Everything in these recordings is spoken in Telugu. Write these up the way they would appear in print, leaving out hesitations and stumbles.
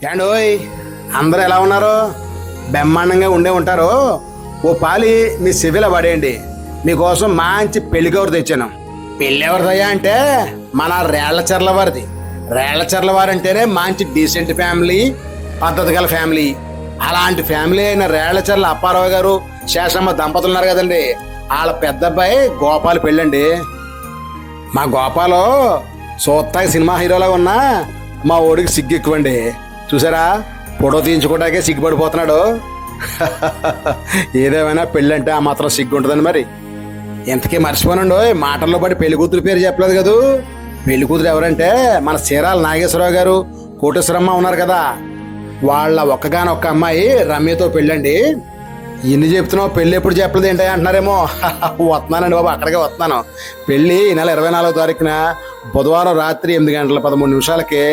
ఏండోయ్, అందరూ ఎలా ఉన్నారు? బ్రహ్మాండంగా ఉండే ఉంటారు. ఓ పాలి మీ సివిల పడేయండి. మీకోసం మంచి పెళ్లి కవర్ తెచ్చాను. పెళ్ళి ఎవరిదయ్యా అంటే మన రేళ్లచర్ల వారిది. రేళ్లచర్ల వారు అంటేనే మంచి డీసెంట్ ఫ్యామిలీ, పద్ధతి గల ఫ్యామిలీ. అలాంటి ఫ్యామిలీ అయిన రేళ్లచర్ల అప్పారావు గారు, శేషమ్మ దంపతులు ఉన్నారు కదండి. వాళ్ళ పెద్ద అబ్బాయి గోపాల్ పెళ్ళండి. మా గోపాలు సూత్తాయి సినిమా హీరోలా ఉన్నా మా ఓడికి సిగ్గు ఎక్కువండి. చూసారా, ఫోటో తీయించుకోవడానికే సిగ్గుపడిపోతున్నాడు. ఏదేమైనా పెళ్ళి అంటే ఆ మాత్రం సిగ్గు ఉంటుందని మరి. ఇంతకీ మర్చిపోనండు, మాటల్లో పడి పెళ్లి కూతురు పేరు చెప్పలేదు కదూ. పెళ్లి కూతురు ఎవరంటే మన చీరాల నాగేశ్వరరావు గారు, కోటేశ్వరమ్మ ఉన్నారు కదా, వాళ్ళ ఒక్కగానొక్క అమ్మాయి రమ్యతో పెళ్ళండి. ఇన్ని చెప్తున్నావు, పెళ్ళి ఎప్పుడు చెప్పలేదు ఏంటి అంటున్నారేమో. వస్తున్నానండి బాబు, అక్కడికే వస్తున్నాను. పెళ్ళి ఈ నెల 24వ తారీఖున బుధవారం రాత్రి 8:13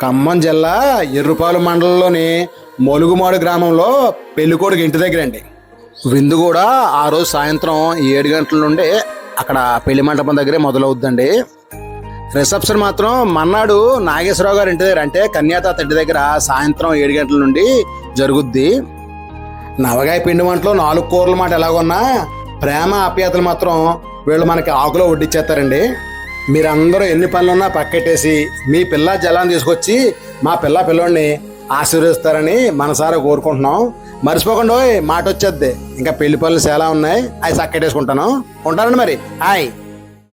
ఖమ్మం జిల్లా ఎర్రుపాలు మండలంలోని మొలుగుమాడు గ్రామంలో పెళ్ళికొడుకు ఇంటి దగ్గర అండి. విందు కూడా ఆ రోజు సాయంత్రం 7 గంటల నుండి అక్కడ పెళ్లి మండపం దగ్గరే మొదలవుద్దండి. రిసెప్షన్ మాత్రం మన్నాడు నాగేశ్వరరావు గారి ఇంటి దగ్గర, అంటే కన్యాతాత ఇంటి దగ్గర సాయంత్రం 7 గంటల నుండి జరుగుద్ది. నవగాయ పిండి వంటలో 4 కూరల మాట ఎలాగొన్నా ప్రేమ ఆప్యాయతలు మాత్రం వీళ్ళు మనకి ఆకులో వడ్డిచ్చేస్తారండి. మీరందరూ ఎన్ని పనులున్నా పక్కెట్టేసి మీ పిల్ల జలాన్ని తీసుకొచ్చి మా పిల్లోడిని ఆశీర్వదిస్తారని మనసారా కోరుకుంటున్నాం. మర్చిపోకుండా మాట వచ్చేద్ది. ఇంకా పెళ్లి పనులు చాలా ఉన్నాయి, అవి చక్కెట్టేసుకుంటాను. ఉంటానండి మరి. హాయ్.